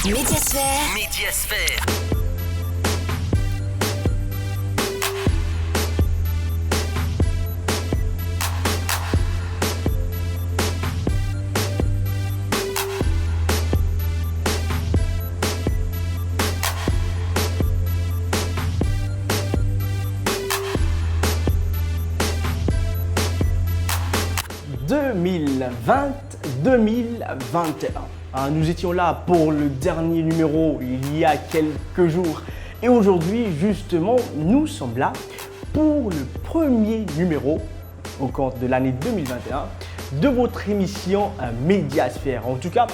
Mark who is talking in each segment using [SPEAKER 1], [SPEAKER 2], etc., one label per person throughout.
[SPEAKER 1] Médiasphère.
[SPEAKER 2] Médiasphère.
[SPEAKER 3] « 2020-2021 ». Nous étions là pour le dernier numéro il y a quelques jours. Et aujourd'hui, justement, nous sommes là pour le premier numéro au compte de l'année 2021 de votre émission Médiasphère. En tout cas,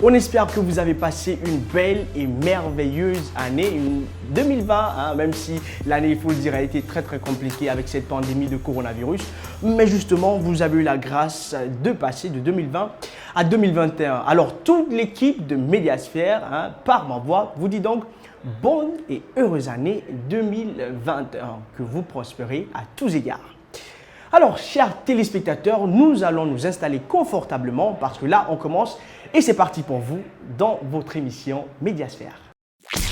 [SPEAKER 3] on espère que vous avez passé une belle et merveilleuse année, une 2020, même si l'année, il faut le dire, a été très compliquée avec cette pandémie de coronavirus. Mais justement, vous avez eu la grâce de passer de 2020 à 2021. Alors, toute l'équipe de Médiasphère, par ma voix, vous dit donc bonne et heureuse année 2021. Que vous prospérez à tous égards. Alors, chers téléspectateurs, nous allons nous installer confortablement parce que là, on commence et c'est parti pour vous dans votre émission Médiasphère.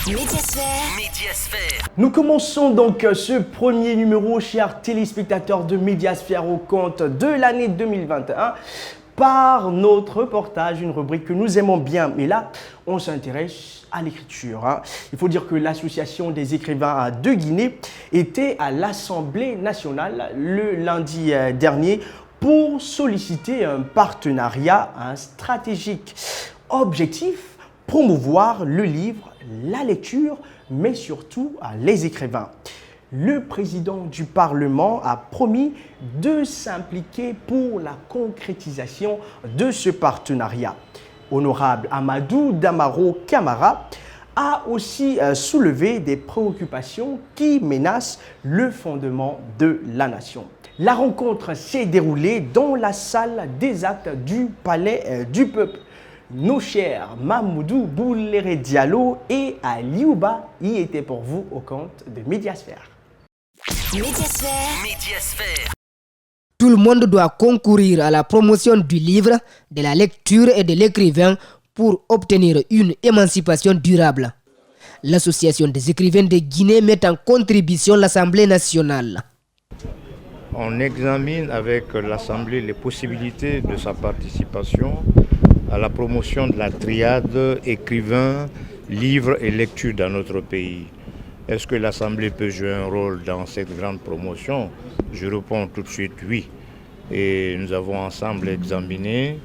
[SPEAKER 1] Médiasphère.
[SPEAKER 2] Médiasphère.
[SPEAKER 3] Nous commençons donc ce premier numéro, chers téléspectateurs de Médiasphère au compte de l'année 2021 par notre reportage, une rubrique que nous aimons bien. Mais là, on s'intéresse à l'écriture. Il faut dire que l'Association des écrivains de Guinée était à l'Assemblée nationale le lundi dernier pour solliciter un partenariat stratégique. Objectif, promouvoir le livre, la lecture, mais surtout les écrivains. Le président du Parlement a promis de s'impliquer pour la concrétisation de ce partenariat. Honorable Amadou Damaro Camara a aussi soulevé des préoccupations qui menacent le fondement de la nation. La rencontre s'est déroulée dans la salle des actes du Palais du Peuple. Nos chers Mamoudou Bouléré Diallo et Aliouba y étaient pour vous au compte de Médiasphère.
[SPEAKER 1] Médiasphère.
[SPEAKER 2] Médiasphère.
[SPEAKER 4] Tout le monde doit concourir à la promotion du livre, de la lecture et de l'écrivain pour obtenir une émancipation durable. L'Association des écrivains de Guinée met en contribution l'Assemblée nationale.
[SPEAKER 5] On examine avec l'Assemblée les possibilités de sa participation à la promotion de la triade écrivain, livre et lecture dans notre pays. Est-ce que l'Assemblée peut jouer un rôle dans cette grande promotion? Je réponds tout de suite oui. Et nous avons ensemble examiné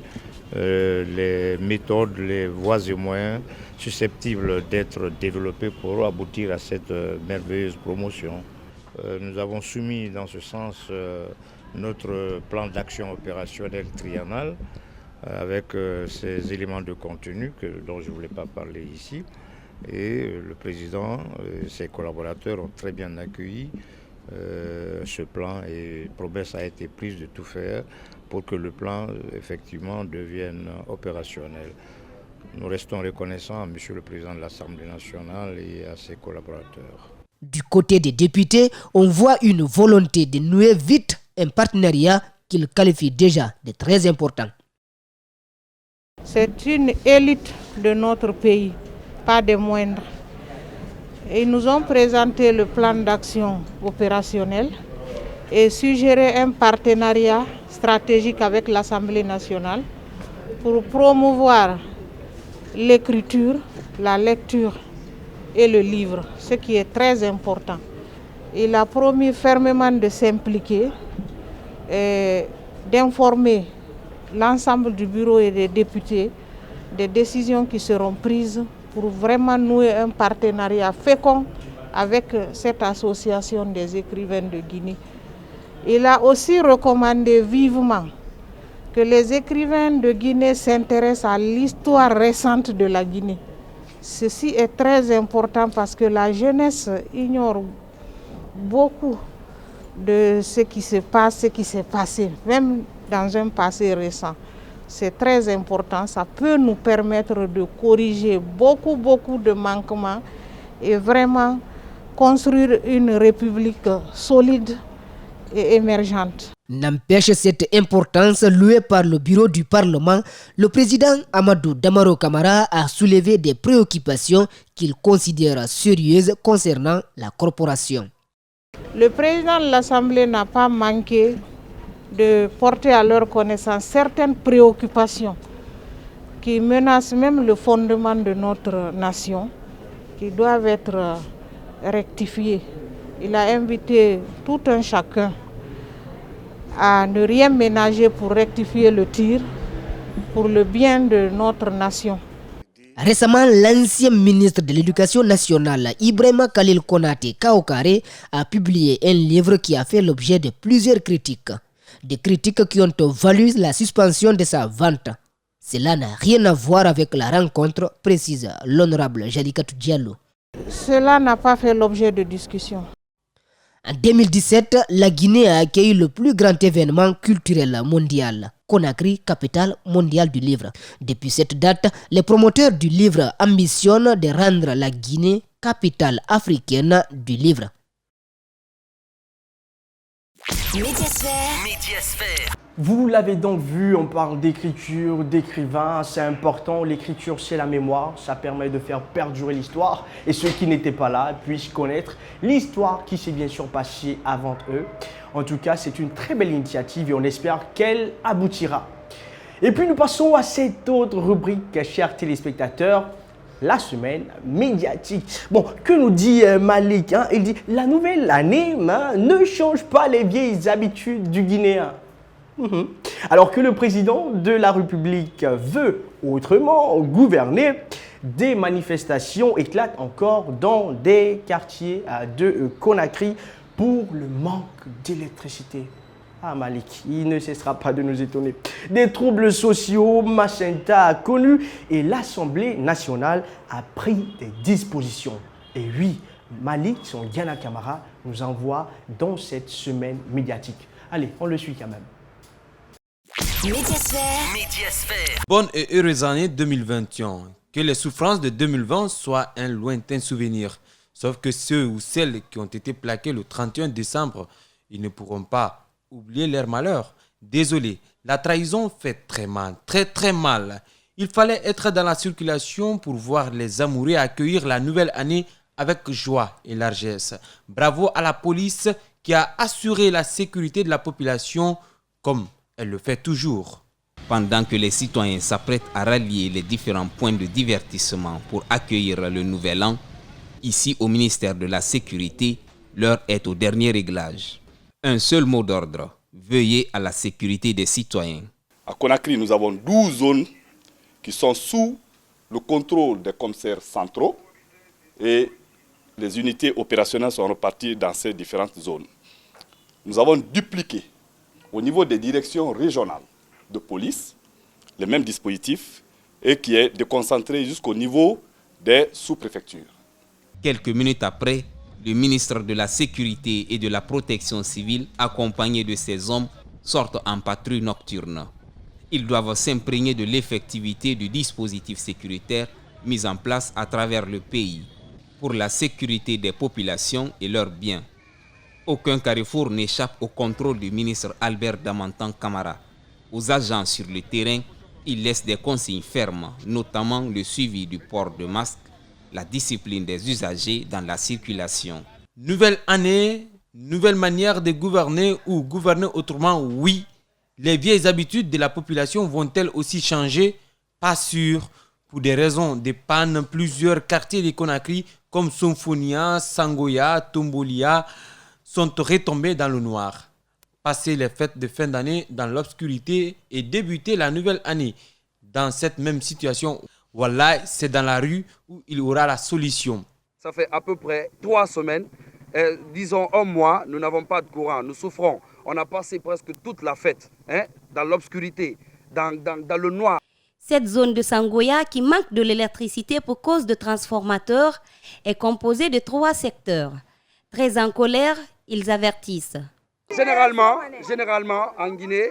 [SPEAKER 5] les méthodes, les voies et moyens susceptibles d'être développés pour aboutir à cette merveilleuse promotion. Nous avons soumis dans ce sens notre plan d'action opérationnel triennal avec ces éléments de contenu dont je ne voulais pas parler ici. Et le président et ses collaborateurs ont très bien accueilli ce plan et promesse a été prise de tout faire pour que le plan effectivement devienne opérationnel. Nous restons reconnaissants à M. le Président de l'Assemblée nationale et à ses collaborateurs.
[SPEAKER 4] Du côté des députés, on voit une volonté de nouer vite un partenariat qu'ils qualifient déjà de très important.
[SPEAKER 6] C'est une élite de notre pays, pas des moindres. Ils nous ont présenté le plan d'action opérationnel et suggéré un partenariat stratégique avec l'Assemblée nationale pour promouvoir l'écriture, la lecture et le livre, ce qui est très important. Il a promis fermement de s'impliquer et d'informer l'ensemble du bureau et des députés des décisions qui seront prises pour vraiment nouer un partenariat fécond avec cette association des écrivains de Guinée. Il a aussi recommandé vivement que les écrivains de Guinée s'intéressent à l'histoire récente de la Guinée. Ceci est très important parce que la jeunesse ignore beaucoup de ce qui se passe, ce qui s'est passé, même dans un passé récent. C'est très important, ça peut nous permettre de corriger beaucoup de manquements et vraiment construire une république solide et émergente.
[SPEAKER 4] N'empêche cette importance louée par le bureau du Parlement, le président Amadou Damaro Camara a soulevé des préoccupations qu'il considère sérieuses concernant la corporation.
[SPEAKER 6] Le président de l'Assemblée n'a pas manqué de porter à leur connaissance certaines préoccupations qui menacent même le fondement de notre nation, qui doivent être rectifiées. Il a invité tout un chacun à ne rien ménager pour rectifier le tir pour le bien de notre nation.
[SPEAKER 4] Récemment, l'ancien ministre de l'Éducation nationale, Ibrahima Khalil Konaté Kaokare, a publié un livre qui a fait l'objet de plusieurs critiques. Des critiques qui ont valu la suspension de sa vente. Cela n'a rien à voir avec la rencontre, précise l'honorable Jalikatou Diallo.
[SPEAKER 6] Cela n'a pas fait l'objet de discussion.
[SPEAKER 4] En 2017, la Guinée a accueilli le plus grand événement culturel mondial, Conakry, capitale mondiale du livre. Depuis cette date, les promoteurs du livre ambitionnent de rendre la Guinée capitale africaine du livre.
[SPEAKER 1] Médiasphère.
[SPEAKER 2] Médiasphère.
[SPEAKER 3] Vous l'avez donc vu, on parle d'écriture, d'écrivain, c'est important. L'écriture, c'est la mémoire, ça permet de faire perdurer l'histoire. Et ceux qui n'étaient pas là puissent connaître l'histoire qui s'est bien sûr passée avant eux. En tout cas, c'est une très belle initiative et on espère qu'elle aboutira. Et puis nous passons à cette autre rubrique, chers téléspectateurs, la semaine médiatique. Bon, que nous dit Malik, hein? Il dit, la nouvelle année ne change pas les vieilles habitudes du Guinéen. Alors que le président de la République veut autrement gouverner, des manifestations éclatent encore dans des quartiers de Conakry pour le manque d'électricité. Ah Malik, il ne cessera pas de nous étonner. Des troubles sociaux, Macenta a connu et l'Assemblée nationale a pris des dispositions. Et oui, Malik, son Yana Camara, nous envoie dans cette semaine médiatique. Allez, on le suit quand même.
[SPEAKER 1] Médiasphère.
[SPEAKER 2] Médiasphère.
[SPEAKER 7] Bonne et heureuse année 2021. Que les souffrances de 2020 soient un lointain souvenir. Sauf que ceux ou celles qui ont été plaqués le 31 décembre, ils ne pourront pas oublier leur malheur. Désolé, la trahison fait très mal, très mal. Il fallait être dans la circulation pour voir les amoureux accueillir la nouvelle année avec joie et largesse. Bravo à la police qui a assuré la sécurité de la population comme elle le fait toujours.
[SPEAKER 8] Pendant que les citoyens s'apprêtent à rallier les différents points de divertissement pour accueillir le nouvel an, ici au ministère de la Sécurité, l'heure est au dernier réglage. Un seul mot d'ordre, veillez à la sécurité des citoyens.
[SPEAKER 9] À Conakry, nous avons 12 zones qui sont sous le contrôle des commissaires centraux et les unités opérationnelles sont reparties dans ces différentes zones. Nous avons dupliqué au niveau des directions régionales de police les mêmes dispositifs et qui est déconcentré jusqu'au niveau des sous-préfectures.
[SPEAKER 8] Quelques minutes après, le ministre de la Sécurité et de la Protection civile, accompagné de ses hommes, sortent en patrouille nocturne. Ils doivent s'imprégner de l'effectivité du dispositif sécuritaire mis en place à travers le pays pour la sécurité des populations et leurs biens. Aucun carrefour n'échappe au contrôle du ministre Albert Damantan Camara. Aux agents sur le terrain, il laisse des consignes fermes, notamment le suivi du port de masque, la discipline des usagers dans la circulation.
[SPEAKER 7] Nouvelle année, nouvelle manière de gouverner ou gouverner autrement, oui. Les vieilles habitudes de la population vont-elles aussi changer? Pas sûr. Pour des raisons de panne, plusieurs quartiers de Conakry comme Sonfonia, Sangoya, Tombolia sont retombés dans le noir. Passer les fêtes de fin d'année dans l'obscurité et débuter la nouvelle année dans cette même situation, voilà, c'est dans la rue où il y aura la solution.
[SPEAKER 10] Ça fait à peu près 3 semaines, disons un mois, nous n'avons pas de courant, nous souffrons. On a passé presque toute la fête dans l'obscurité, dans le noir.
[SPEAKER 11] Cette zone de Sangoya qui manque de l'électricité pour cause de transformateurs est composée de 3 secteurs. Très en colère, ils avertissent.
[SPEAKER 10] Généralement, en Guinée,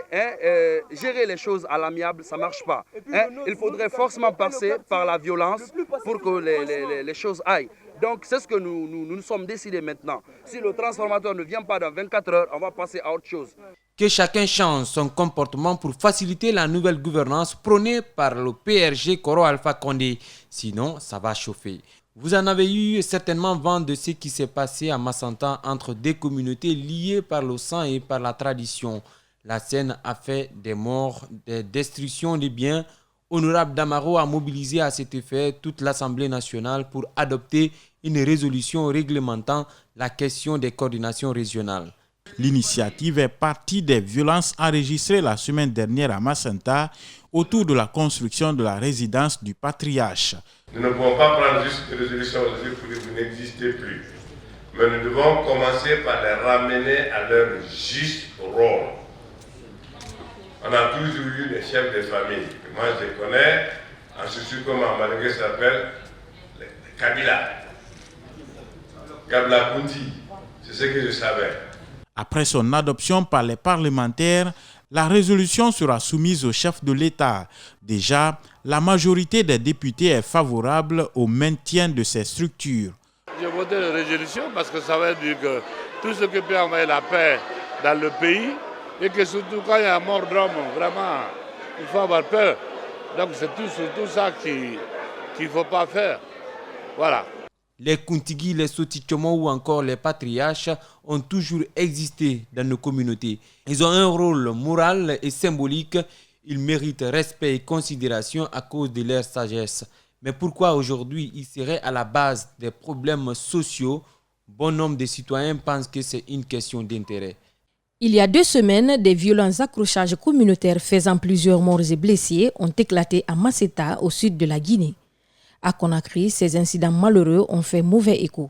[SPEAKER 10] gérer les choses à l'amiable, ça ne marche pas. Il faudrait forcément passer par la violence pour que les choses aillent. Donc c'est ce que nous sommes décidés maintenant. Si le transformateur ne vient pas dans 24 heures, on va passer à autre chose.
[SPEAKER 7] Que chacun change son comportement pour faciliter la nouvelle gouvernance prônée par le PRG Koro Alpha Condé. Sinon, ça va chauffer. Vous en avez eu certainement vent de ce qui s'est passé à Massanta entre deux communautés liées par le sang et par la tradition. La scène a fait des morts, des destructions de biens. Honorable Damaro a mobilisé à cet effet toute l'Assemblée nationale pour adopter une résolution réglementant la question des coordinations régionales.
[SPEAKER 12] L'initiative est partie des violences enregistrées la semaine dernière à Massanta autour de la construction de la résidence du patriarche.
[SPEAKER 13] Nous ne pouvons pas prendre juste une résolution aujourd'hui pour dire que vous n'existez plus. Mais nous devons commencer par les ramener à leur juste rôle. On a toujours eu des chefs de famille. Moi, je les connais, en structure comme en malgré s'appelle les Kabila. Kabila Kunti, c'est ce que je savais.
[SPEAKER 12] Après son adoption par les parlementaires, la résolution sera soumise au chef de l'État. Déjà, la majorité des députés est favorable au maintien de ces structures.
[SPEAKER 14] J'ai voté la résolution parce que ça veut dire que tout ce qui peut envoyer la paix dans le pays, et que surtout quand il y a un mort d'homme, vraiment, il faut avoir peur. Donc c'est tout ça qu'il ne faut pas faire. Voilà.
[SPEAKER 7] Les Kuntigi, les Sotichomo ou encore les patriarches ont toujours existé dans nos communautés. Ils ont un rôle moral et symbolique. Ils méritent respect et considération à cause de leur sagesse. Mais pourquoi aujourd'hui ils seraient à la base des problèmes sociaux? Bon nombre de citoyens pensent que c'est une question d'intérêt.
[SPEAKER 15] Il y a 2 semaines, des violents accrochages communautaires faisant plusieurs morts et blessés ont éclaté à Masseta, au sud de la Guinée. À Conakry, ces incidents malheureux ont fait mauvais écho.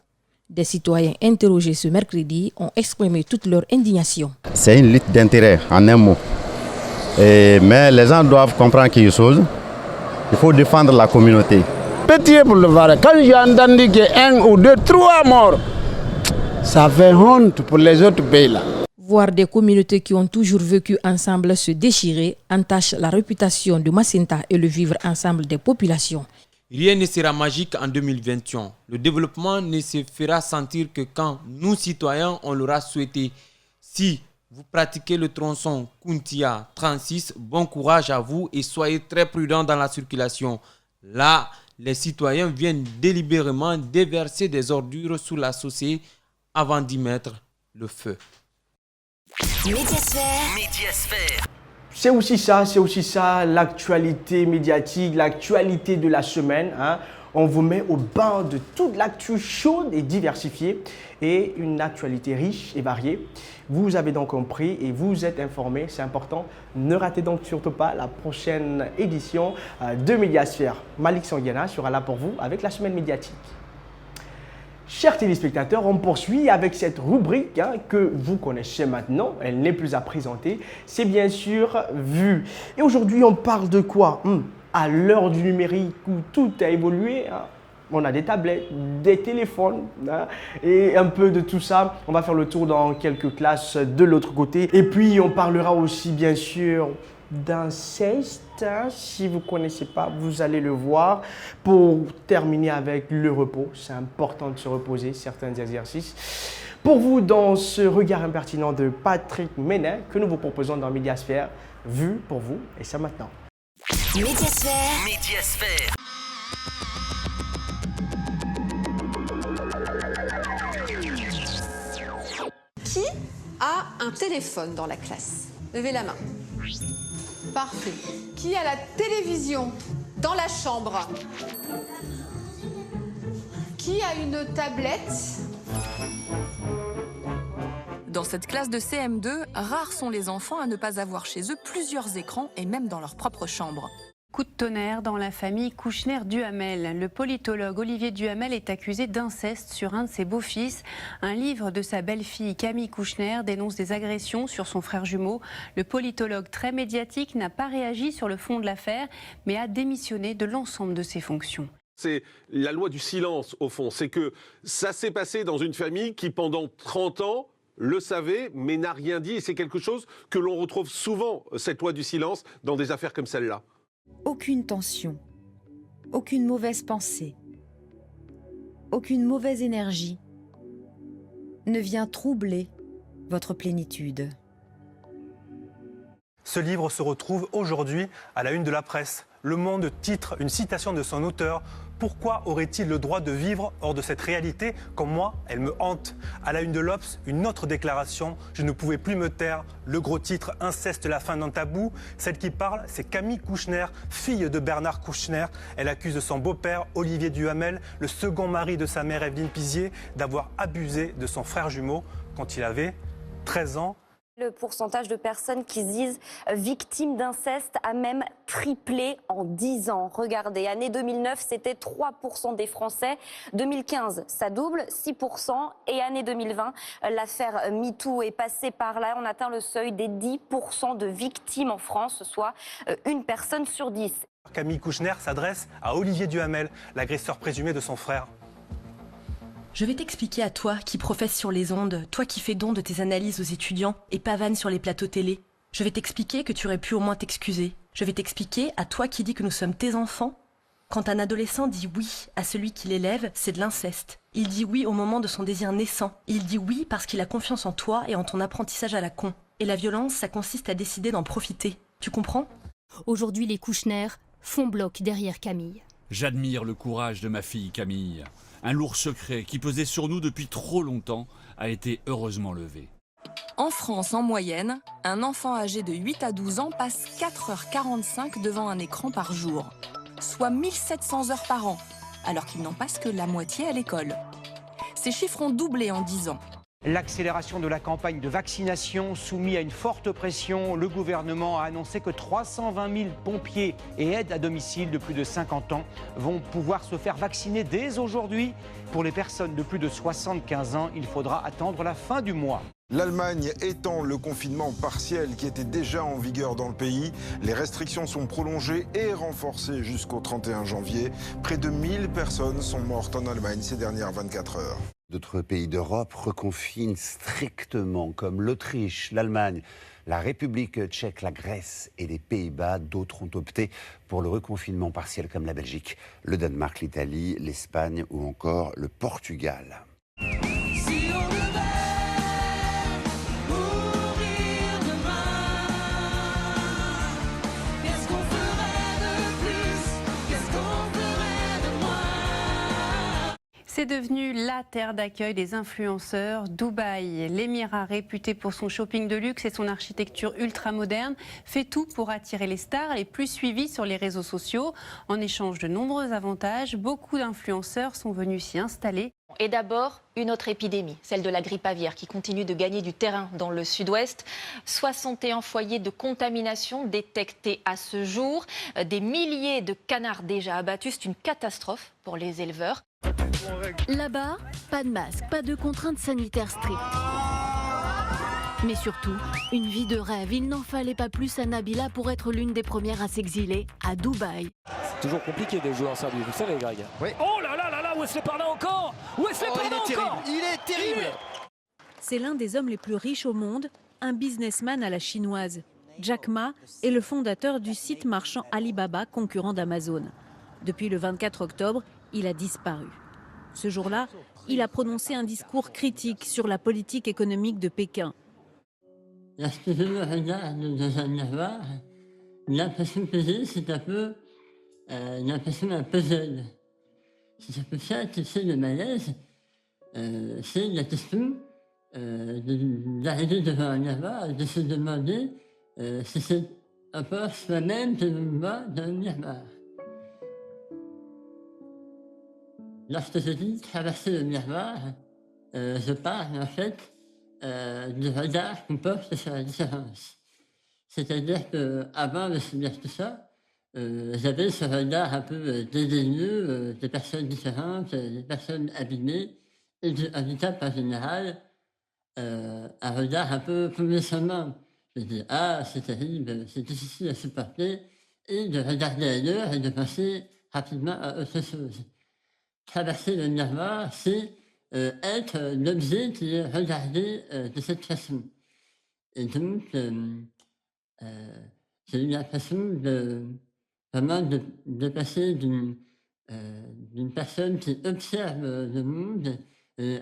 [SPEAKER 15] Des citoyens interrogés ce mercredi ont exprimé toute leur indignation.
[SPEAKER 16] C'est une lutte d'intérêt, en un mot. Mais les gens doivent comprendre quelque chose. Il faut défendre la communauté.
[SPEAKER 17] Petit pour le voir. Quand j'ai entendu qu'il y a 1 ou 2, 3 morts, ça fait honte pour les autres pays là.
[SPEAKER 15] Voir des communautés qui ont toujours vécu ensemble se déchirer entache la réputation de Massenta et le vivre ensemble des populations.
[SPEAKER 7] Rien ne sera magique en 2021. Le développement ne se fera sentir que quand nous, citoyens, on l'aura souhaité. Si vous pratiquez le tronçon Kuntia 36, bon courage à vous et soyez très prudents dans la circulation. Là, les citoyens viennent délibérément déverser des ordures sous la chaussée avant d'y mettre le feu.
[SPEAKER 2] Médiasphère.
[SPEAKER 3] C'est aussi ça, l'actualité médiatique, l'actualité de la semaine. On vous met au bain de toute l'actu chaude et diversifiée et une actualité riche et variée. Vous avez donc compris et vous êtes informés, c'est important. Ne ratez donc surtout pas la prochaine édition de Médiasphère. Malik Sanguiana sera là pour vous avec la semaine médiatique. Chers téléspectateurs, on poursuit avec cette rubrique que vous connaissez maintenant. Elle n'est plus à présenter. C'est bien sûr Vue. Et aujourd'hui, on parle de quoi? À l'heure du numérique où tout a évolué, on a des tablettes, des téléphones et un peu de tout ça. On va faire le tour dans quelques classes de l'autre côté. Et puis, on parlera aussi bien sûr d'inceste. Si vous ne connaissez pas, vous allez le voir. Pour terminer avec le repos, c'est important de se reposer, certains exercices. Pour vous, dans ce regard impertinent de Patrick Ménet que nous vous proposons dans Médiasphère, Vue pour vous, et ça maintenant.
[SPEAKER 2] Médiasphère.
[SPEAKER 18] Qui a un téléphone dans la classe? Levez la main. Parfait. Qui a la télévision dans la chambre? Qui a une tablette?
[SPEAKER 19] Dans cette classe de CM2, rares sont les enfants à ne pas avoir chez eux plusieurs écrans et même dans leur propre chambre.
[SPEAKER 20] Coup de tonnerre dans la famille Kouchner-Duhamel. Le politologue Olivier Duhamel est accusé d'inceste sur un de ses beaux-fils. Un livre de sa belle-fille Camille Kouchner dénonce des agressions sur son frère jumeau. Le politologue très médiatique n'a pas réagi sur le fond de l'affaire, mais a démissionné de l'ensemble de ses fonctions.
[SPEAKER 21] C'est la loi du silence, au fond. C'est que ça s'est passé dans une famille qui, pendant 30 ans, le savait, mais n'a rien dit. Et c'est quelque chose que l'on retrouve souvent, cette loi du silence, dans des affaires comme celle-là.
[SPEAKER 22] Aucune tension, aucune mauvaise pensée.
[SPEAKER 5] aucune mauvaise énergie ne vient troubler votre plénitude.
[SPEAKER 22] Ce livre se retrouve aujourd'hui à la une de la presse. Le Monde titre une citation de son auteur. Pourquoi aurait-il le droit de vivre hors de cette réalité? Comme moi, elle me hante. À la une de l'Obs, une autre déclaration. Je ne pouvais plus me taire. Le gros titre, inceste, la fin d'un tabou. Celle qui parle, c'est Camille Kouchner, fille de Bernard Kouchner. Elle accuse son beau-père, Olivier Duhamel, le second mari de sa mère, Evelyne Pizier, d'avoir abusé de son frère jumeau quand il avait 13 ans.
[SPEAKER 23] Le pourcentage de personnes qui se disent victimes d'inceste a même triplé en 10 ans. Regardez, année 2009, c'était 3% des Français. 2015, ça double, 6%. Et année 2020, l'affaire MeToo est passée par là. On atteint le seuil des 10% de victimes en France, soit une personne sur 10.
[SPEAKER 22] Camille Kouchner s'adresse à Olivier Duhamel, l'agresseur présumé de son frère.
[SPEAKER 24] Je vais t'expliquer à toi qui professe sur les ondes, toi qui fais don de tes analyses aux étudiants et pavane sur les plateaux télé. Je vais t'expliquer que tu aurais pu au moins t'excuser. Je vais t'expliquer à toi qui dis que nous sommes tes enfants. Quand un adolescent dit oui à celui qui l'élève, c'est de l'inceste. Il dit oui au moment de son désir naissant. Il dit oui parce qu'il a confiance en toi et en ton apprentissage à la con. Et la violence, ça consiste à décider d'en profiter. Tu comprends?
[SPEAKER 25] Aujourd'hui, les Kouchner font bloc derrière Camille.
[SPEAKER 26] J'admire le courage de ma fille Camille. Un lourd secret qui pesait sur nous depuis trop longtemps a été heureusement levé.
[SPEAKER 19] En France, en moyenne, un enfant âgé de 8 à 12 ans passe 4h45 devant un écran par jour, soit 1700 heures par an, alors qu'il n'en passe que la moitié à l'école. Ces chiffres ont doublé en 10 ans.
[SPEAKER 27] L'accélération de la campagne de vaccination soumise à une forte pression, le gouvernement a annoncé que 320 000 pompiers et aides à domicile de plus de 50 ans vont pouvoir se faire vacciner dès aujourd'hui. Pour les personnes de plus de 75 ans, il faudra attendre la fin du mois.
[SPEAKER 28] L'Allemagne étend le confinement partiel qui était déjà en vigueur dans le pays. Les restrictions sont prolongées et renforcées jusqu'au 31 janvier. Près de 1000 personnes sont mortes en Allemagne ces dernières 24 heures.
[SPEAKER 29] D'autres pays d'Europe reconfinent strictement, comme l'Autriche, l'Allemagne, la République tchèque, la Grèce et les Pays-Bas. D'autres ont opté pour le reconfinement partiel, comme la Belgique, le Danemark, l'Italie, l'Espagne ou encore le Portugal.
[SPEAKER 20] C'est devenu la terre d'accueil des influenceurs. Dubaï, l'émirat réputé pour son shopping de luxe et son architecture ultra-moderne, fait tout pour attirer les stars les plus suivies sur les réseaux sociaux. En échange de nombreux avantages, beaucoup d'influenceurs sont venus s'y installer.
[SPEAKER 30] Et d'abord, une autre épidémie, celle de la grippe aviaire, qui continue de gagner du terrain dans le sud-ouest. 61 foyers de contamination détectés à ce jour. Des milliers de canards déjà abattus. C'est une catastrophe pour les éleveurs.
[SPEAKER 25] Là-bas, pas de masque, pas de contraintes sanitaires strictes. Mais surtout, une vie de rêve. Il n'en fallait pas plus à Nabila pour être l'une des premières à s'exiler à Dubaï.
[SPEAKER 31] C'est toujours compliqué de jouer en Serbie, vous le savez, Greg.
[SPEAKER 32] Oui.
[SPEAKER 31] Oh là là là là, Wesley Parda encore Wesley Parda encore
[SPEAKER 32] Il est terrible.
[SPEAKER 33] C'est l'un des hommes les plus riches au monde, un businessman à la chinoise. Jack Ma est le fondateur du site marchand Alibaba, concurrent d'Amazon. Depuis le 24 octobre, il a disparu. Ce jour-là, il a prononcé un discours critique sur la politique économique de Pékin.
[SPEAKER 34] Lorsque je me regarde dans un miroir, l'impression que j'ai, c'est un peu l'impression d'un puzzle. C'est un peu ça, tu sais, le malaise. C'est la question d'arriver devant un miroir et de se demander si c'est un peu soi-même que l'on voit dans le miroir. Lorsque je dis traverser le miroir, je parle en fait du regard qu'on porte sur la différence. C'est-à-dire qu'avant de subir tout ça, j'avais ce regard un peu dédaigneux des personnes différentes, des personnes abîmées, et du handicap en général, un regard un peu condescendant. Je dis, ah, c'est terrible, c'est difficile à supporter, et de regarder ailleurs et de penser rapidement à autre chose. Traverser le miroir, c'est être l'objet qui est regardé de cette façon. Et donc, j'ai eu l'impression vraiment de passer d'une d'une personne qui observe le monde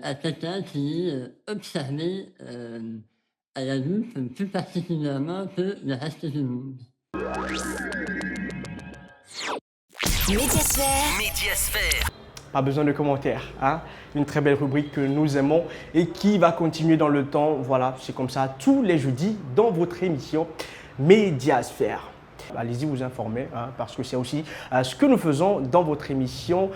[SPEAKER 34] à quelqu'un qui est observé à la loupe plus particulièrement que le reste du monde.
[SPEAKER 2] Médiasphère.
[SPEAKER 3] Pas besoin de commentaires, hein? Une très belle rubrique que nous aimons et qui va continuer dans le temps. Voilà, c'est comme ça tous les jeudis dans votre émission Médiasphère. Allez-y vous informer, hein, parce que c'est aussi ce que nous faisons dans votre émission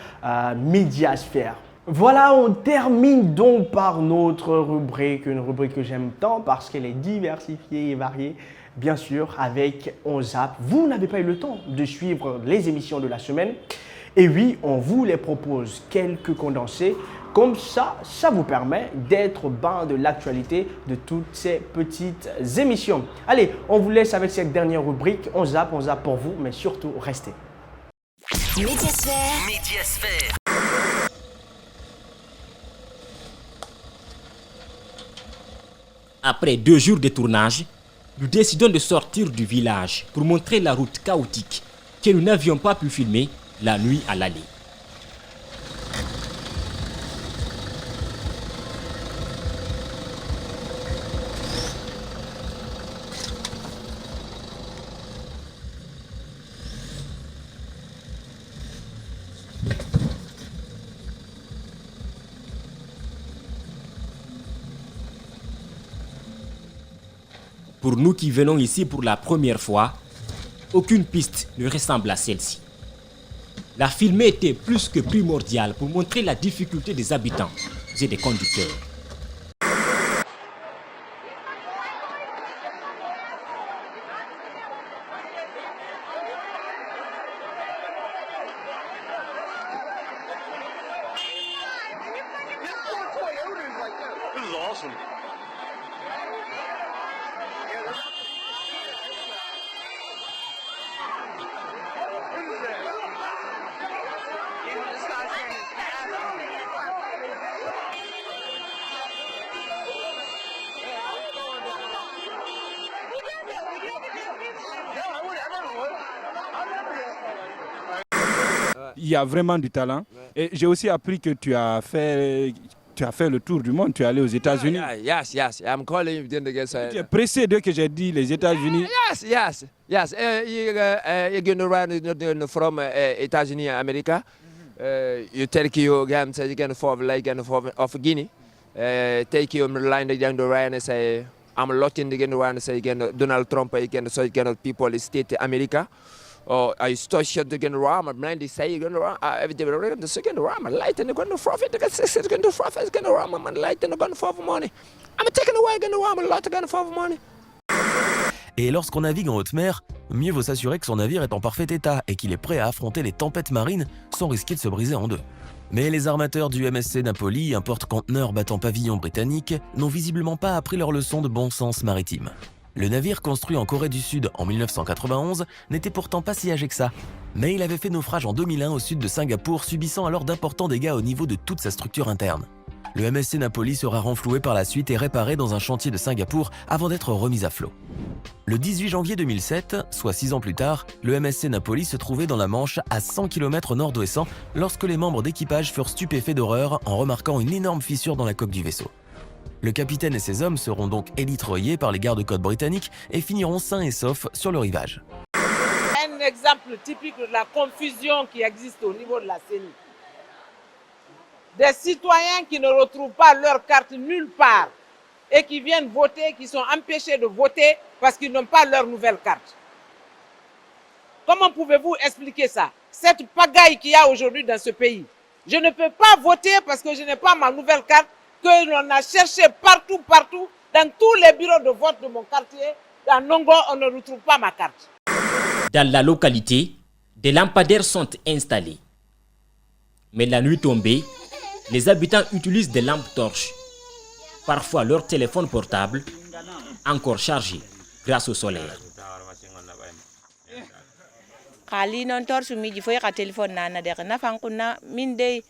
[SPEAKER 3] Médiasphère. Voilà, on termine donc par notre rubrique, une rubrique que j'aime tant parce qu'elle est diversifiée et variée. Bien sûr, avec On Zappe, vous n'avez pas eu le temps de suivre les émissions de la semaine. Et oui, on vous les propose quelques condensés. Comme ça, ça vous permet d'être bain de l'actualité de toutes ces petites émissions. Allez, on vous laisse avec cette dernière rubrique. On zappe pour vous, mais surtout, restez.
[SPEAKER 2] Médiasphère.
[SPEAKER 1] Après 2 jours de tournage, nous décidons de sortir du village pour montrer la route chaotique que nous n'avions pas pu filmer la nuit à l'aller. Pour nous qui venons ici pour la première fois, aucune piste ne ressemble à celle-ci. La filmée était plus que primordiale pour montrer la difficulté des habitants et des conducteurs.
[SPEAKER 21] This is awesome.
[SPEAKER 4] Il y a vraiment du talent. Et j'ai aussi appris que tu as fait le tour du monde, tu es allé aux États-Unis.
[SPEAKER 6] Yes. I'm calling you then again.
[SPEAKER 4] Tu es pressé dès que j'ai dit les États-Unis.
[SPEAKER 6] Yes. You're going around from États-Unis, America. You take your game, say you're going for like of Guinea. Take your line down the line and say I'm looking again around say again Donald Trump again so again people in state America. Or I start shut again around. I'm blind. They say you're going around. Every day we're the second around. I'm light and they're going to profit. They're going to profit. It's going around. I'm light and they're going to for money. I'm taking away again around. I'm lot going for money.
[SPEAKER 8] Et lorsqu'on navigue en haute mer, mieux vaut s'assurer que son navire est en parfait état et qu'il est prêt à affronter les tempêtes marines sans risquer de se briser en deux. Mais les armateurs du MSC Napoli, un porte-conteneur battant pavillon britannique, n'ont visiblement pas appris leur leçon de bon sens maritime. Le navire construit en Corée du Sud en 1991 n'était pourtant pas si âgé que ça, mais il avait fait naufrage en 2001 au sud de Singapour, subissant alors d'importants dégâts au niveau de toute sa structure interne. Le MSC Napoli sera renfloué par la suite et réparé dans un chantier de Singapour avant d'être remis à flot. Le 18 janvier 2007, soit 6 ans plus tard, le MSC Napoli se trouvait dans la Manche à 100 km au nord-ouest lorsque les membres d'équipage furent stupéfaits d'horreur en remarquant une énorme fissure dans la coque du vaisseau. Le capitaine et ses hommes seront donc élitroyés par les gardes-côtes britanniques et finiront sains et saufs sur le rivage.
[SPEAKER 9] Un exemple typique de la confusion qui existe au niveau de la CENI. Des citoyens qui ne retrouvent pas leur carte nulle part et qui viennent voter, qui sont empêchés de voter parce qu'ils n'ont pas leur nouvelle carte. Comment pouvez-vous expliquer ça? Cette pagaille qu'il y a aujourd'hui dans ce pays. Je ne peux pas voter parce que je n'ai pas ma nouvelle carte, que l'on a cherché partout, dans tous les bureaux de vote de mon quartier. Dans Nongo, on ne retrouve pas ma carte.
[SPEAKER 1] Dans la localité, des lampadaires sont installés. Mais la nuit tombée, les habitants utilisent des lampes torches. Parfois leur téléphone portable, encore chargé grâce au solaire.
[SPEAKER 10] Kali non torche mi di foy ka téléphone na de na fankuna minde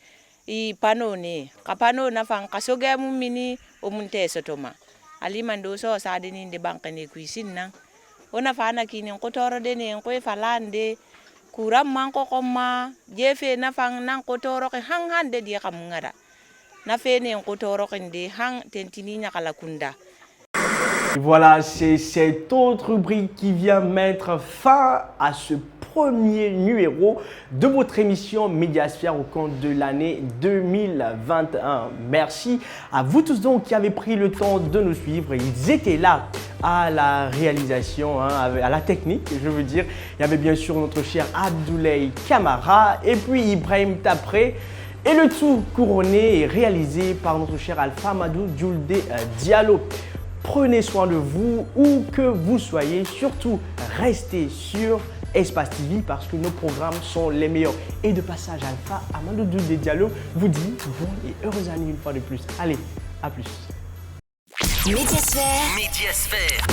[SPEAKER 10] I pano ne kapano na fan kasoga mu mini o munte sotoma ali mando so sa de ni de banque ne cuisine na ona fana kini ko toro de ne ko falande Kuram manko koma jefe na fang nang kotoro ke hang hande dia kamngara. Na fe ne kotoro kende hang tentini nyakalakunda.
[SPEAKER 3] Voilà, c'est cette autre rubrique qui vient mettre fin à ce premier numéro de votre émission Médiasphère au compte de l'année 2021. Merci à vous tous donc qui avez pris le temps de nous suivre. Ils étaient là à la réalisation, à la technique, je veux dire. Il y avait bien sûr notre cher Abdoulaye Kamara et puis Ibrahim Tapré. Et le tout couronné et réalisé par notre cher Alpha Madou Djoulde Diallo. Prenez soin de vous où que vous soyez. Surtout, restez sur Espace TV parce que nos programmes sont les meilleurs. Et de passage, Alpha Amadou Djoulde Diallo vous dit bonne et heureuse année une fois de plus. Allez, à plus.
[SPEAKER 2] Médiasphère.